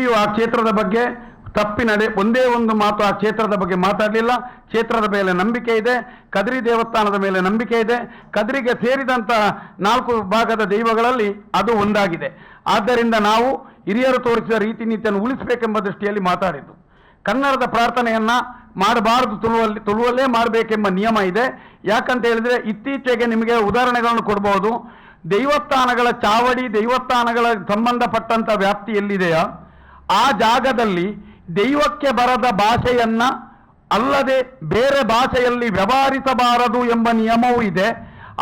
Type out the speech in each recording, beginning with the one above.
ಎಲ್ಲಿಯೂ ಆ ಕ್ಷೇತ್ರದ ಬಗ್ಗೆ ತಪ್ಪಿನಡೆ ಒಂದೇ ಒಂದು ಮಾತು ಆ ಕ್ಷೇತ್ರದ ಬಗ್ಗೆ ಮಾತಾಡಲಿಲ್ಲ. ಕ್ಷೇತ್ರದ ಮೇಲೆ ನಂಬಿಕೆ ಇದೆ, ಕದ್ರಿ ದೇವಸ್ಥಾನದ ಮೇಲೆ ನಂಬಿಕೆ ಇದೆ. ಕದ್ರಿಗೆ ಸೇರಿದಂಥ 4 ಭಾಗದ ದೈವಗಳಲ್ಲಿ ಅದು ಒಂದಾಗಿದೆ. ಆದ್ದರಿಂದ ನಾವು ಹಿರಿಯರು ತೋರಿಸಿದ ರೀತಿ ನೀತಿಯನ್ನು ಉಳಿಸಬೇಕೆಂಬ ದೃಷ್ಟಿಯಲ್ಲಿ ಮಾತಾಡಿದ್ದು. ಕನ್ನಡದ ಪ್ರಾರ್ಥನೆಯನ್ನ ಮಾಡಬಾರದು, ತುಳುವಲ್ಲೇ ಮಾಡಬೇಕೆಂಬ ನಿಯಮ ಇದೆ. ಯಾಕಂತ ಹೇಳಿದ್ರೆ ಇತ್ತೀಚೆಗೆ ನಿಮಗೆ ಉದಾಹರಣೆಗಳನ್ನು ಕೊಡಬಹುದು. ದೇವಸ್ಥಾನಗಳ ಚಾವಡಿ, ದೇವಸ್ಥಾನಗಳ ಸಂಬಂಧಪಟ್ಟಂತ ವ್ಯಾಪ್ತಿ ಎಲ್ಲಿದೆಯಾ ಆ ಜಾಗದಲ್ಲಿ ದೈವಕ್ಕೆ ಬರದ ಭಾಷೆಯನ್ನ ಅಲ್ಲದೆ ಬೇರೆ ಭಾಷೆಯಲ್ಲಿ ವ್ಯವಹರಿಸಬಾರದು ಎಂಬ ನಿಯಮವೂ ಇದೆ.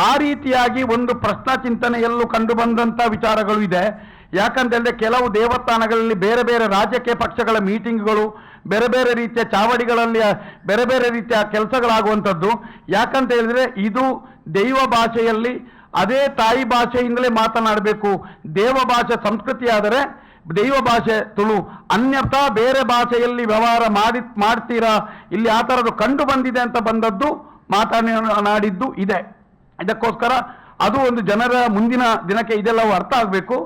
ಆ ರೀತಿಯಾಗಿ ಒಂದು ಪ್ರಶ್ನಾ ಚಿಂತನೆಯಲ್ಲೂ ಕಂಡು ಬಂದಂಥ ವಿಚಾರಗಳು ಇದೆ. ಯಾಕಂತ ಹೇಳಿದ್ರೆ ಕೆಲವು ದೇವಸ್ಥಾನಗಳಲ್ಲಿ ಬೇರೆ ಬೇರೆ ರಾಜಕೀಯ ಪಕ್ಷಗಳ ಮೀಟಿಂಗ್ಗಳು, ಬೇರೆ ಬೇರೆ ರೀತಿಯ ಚಾವಡಿಗಳಲ್ಲಿ ಬೇರೆ ಬೇರೆ ರೀತಿಯ ಕೆಲಸಗಳಾಗುವಂಥದ್ದು. ಯಾಕಂತ ಹೇಳಿದ್ರೆ ಇದು ದೈವ ಭಾಷೆಯಲ್ಲಿ ಅದೇ ತಾಯಿ ಭಾಷೆಯಿಂದಲೇ ಮಾತನಾಡಬೇಕು. ದೇವ ಭಾಷೆ ಸಂಸ್ಕೃತಿ ಆದರೆ ದೈವ ಭಾಷೆ ತುಳು, ಅನ್ಯಥಾ ಬೇರೆ ಭಾಷೆಯಲ್ಲಿ ವ್ಯವಹಾರ ಮಾಡ್ತೀರಾ, ಇಲ್ಲಿ ಆ ಥರದ್ದು ಕಂಡು ಬಂದಿದೆ ಅಂತ ಬಂದದ್ದು ಮಾತನಾಡಿದ್ದು ಇದೆ. ಇದಕ್ಕೋಸ್ಕರ ಅದು ಒಂದು ಜನರ ಮುಂದಿನ ದಿನಕ್ಕೆ ಇದೆಲ್ಲವೂ ಅರ್ಥ ಆಗಬೇಕು.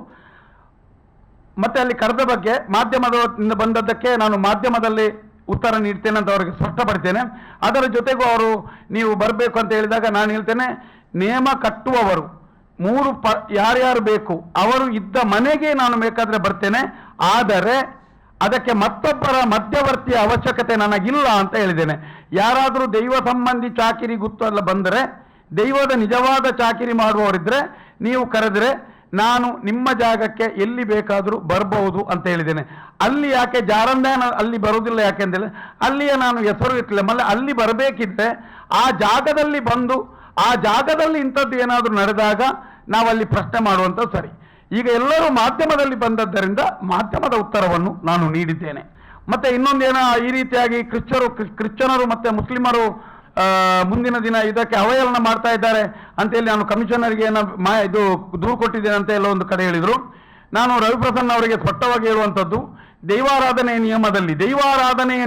ಮತ್ತೆ ಅಲ್ಲಿ ಕರೆದ ಬಗ್ಗೆ ಮಾಧ್ಯಮದಿಂದ ಬಂದದ್ದಕ್ಕೆ ನಾನು ಮಾಧ್ಯಮದಲ್ಲಿ ಉತ್ತರ ನೀಡ್ತೇನೆ ಅಂತ ಅವರಿಗೆ ಸ್ಪಷ್ಟಪಡ್ತೇನೆ. ಅದರ ಜೊತೆಗೂ ಅವರು ನೀವು ಬರಬೇಕು ಅಂತ ಹೇಳಿದಾಗ ನಾನು ಹೇಳ್ತೇನೆ, ನೇಮ ಕಟ್ಟುವವರು 3 ಯಾರ್ಯಾರು ಬೇಕು ಅವರು ಇದ್ದ ಮನೆಗೆ ನಾನು ಬೇಕಾದ್ರೆ ಬರ್ತೇನೆ, ಆದರೆ ಅದಕ್ಕೆ ಮತ್ತೊಬ್ಬರ ಮಧ್ಯವರ್ತಿಯ ಅವಶ್ಯಕತೆ ನನಗಿಲ್ಲ ಅಂತ ಹೇಳಿದ್ದೇನೆ. ಯಾರಾದರೂ ದೈವ ಸಂಬಂಧಿ ಚಾಕಿರಿ ಗುತ್ತಲ್ಲ ಬಂದರೆ, ದೈವದ ನಿಜವಾದ ಚಾಕಿರಿ ಮಾಡುವವರಿದ್ರೆ ನೀವು ಕರೆದ್ರೆ ನಾನು ನಿಮ್ಮ ಜಾಗಕ್ಕೆ ಎಲ್ಲಿ ಬೇಕಾದರೂ ಬರಬಹುದು ಅಂತ ಹೇಳಿದ್ದೇನೆ. ಅಲ್ಲಿ ಯಾಕೆ ಜಾರಂದೇ ಅಲ್ಲಿ ಬರುವುದಿಲ್ಲ ಯಾಕೆಂದೇಳಿ ಅಲ್ಲಿಯ ನಾನು ಹೆಸರು ಇಟ್ಟಿಲ್ಲ. ಮಲ್ಲ ಅಲ್ಲಿ ಬರಬೇಕಿದ್ರೆ ಆ ಜಾಗದಲ್ಲಿ ಬಂದು ಆ ಜಾಗದಲ್ಲಿ ಇಂಥದ್ದು ಏನಾದರೂ ನಡೆದಾಗ ನಾವಲ್ಲಿ ಪ್ರಶ್ನೆ ಮಾಡುವಂಥದ್ದು ಸರಿ. ಈಗ ಎಲ್ಲರೂ ಮಾಧ್ಯಮದಲ್ಲಿ ಬಂದದ್ದರಿಂದ ಮಾಧ್ಯಮದ ಉತ್ತರವನ್ನು ನಾನು ನೀಡಿದ್ದೇನೆ. ಮತ್ತೆ ಇನ್ನೊಂದೇನ ಈ ರೀತಿಯಾಗಿ ಕ್ರಿಶ್ಚಿಯನರು ಮತ್ತೆ ಮುಸ್ಲಿಮರು ಮುಂದಿನ ದಿನ ಇದಕ್ಕೆ ಅವಹೇಳನ ಮಾಡ್ತಾ ಇದ್ದಾರೆ ಅಂತೇಳಿ ನಾನು ಕಮಿಷನರ್ಗೆ ಇದು ದೂರು ಕೊಟ್ಟಿದ್ದೇನೆ ಅಂತ ಎಲ್ಲ ಒಂದು ಕಡೆ ಹೇಳಿದರು. ನಾನು ರವಿಪ್ರಸನ್ನ ಅವರಿಗೆ ಸ್ಪಷ್ಟವಾಗಿ ಹೇಳುವಂಥದ್ದು, ದೈವಾರಾಧನೆಯ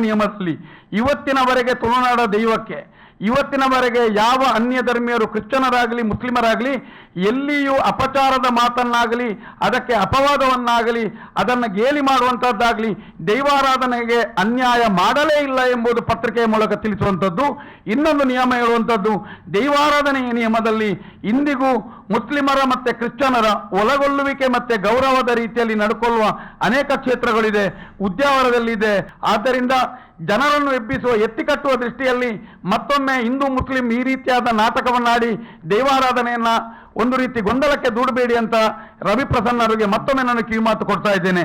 ನಿಯಮದಲ್ಲಿ ಇವತ್ತಿನವರೆಗೆ ತುಳುನಾಡ ದೈವಕ್ಕೆ ಇವತ್ತಿನವರೆಗೆ ಯಾವ ಅನ್ಯ ಧರ್ಮೀಯರು ಕ್ರಿಶ್ಚಿಯನರಾಗಲಿ ಮುಸ್ಲಿಮರಾಗಲಿ ಎಲ್ಲಿಯೂ ಅಪಚಾರದ ಮಾತನ್ನಾಗಲಿ ಅದಕ್ಕೆ ಅಪವಾದವನ್ನಾಗಲಿ ಅದನ್ನು ಗೇಲಿ ಮಾಡುವಂಥದ್ದಾಗಲಿ ದೈವಾರಾಧನೆಗೆ ಅನ್ಯಾಯ ಮಾಡಲೇ ಇಲ್ಲ ಎಂಬುದು ಪತ್ರಿಕೆಯ ಮೂಲಕ ತಿಳಿಸುವಂಥದ್ದು. ಇನ್ನೊಂದು ನಿಯಮ ಹೇಳುವಂಥದ್ದು, ದೈವಾರಾಧನೆಯ ನಿಯಮದಲ್ಲಿ ಇಂದಿಗೂ ಮುಸ್ಲಿಮರ ಮತ್ತು ಕ್ರಿಶ್ಚಿಯನರ ಒಳಗೊಳ್ಳುವಿಕೆ ಮತ್ತು ಗೌರವದ ರೀತಿಯಲ್ಲಿ ನಡ್ಕೊಳ್ಳುವ ಅನೇಕ ಕ್ಷೇತ್ರಗಳಿದೆ, ಉದ್ಯಾವರದಲ್ಲಿದೆ. ಆದ್ದರಿಂದ ಜನರನ್ನು ಎಬ್ಬಿಸುವ ಎತ್ತಿಕಟ್ಟುವ ದೃಷ್ಟಿಯಲ್ಲಿ ಮತ್ತೊಮ್ಮೆ ಹಿಂದೂ ಮುಸ್ಲಿಂ ಈ ರೀತಿಯಾದ ನಾಟಕವನ್ನಾಡಿ ದೈವಾರಾಧನೆಯನ್ನ ಒಂದು ರೀತಿ ಗೊಂದಲಕ್ಕೆ ದೂಡಬೇಡಿ ಅಂತ ರವಿಪ್ರಸನ್ನರಿಗೆ ಮತ್ತೊಮ್ಮೆ ನಾನು ಕಿವಿಮಾತು ಕೊಡ್ತಾ ಇದ್ದೇನೆ.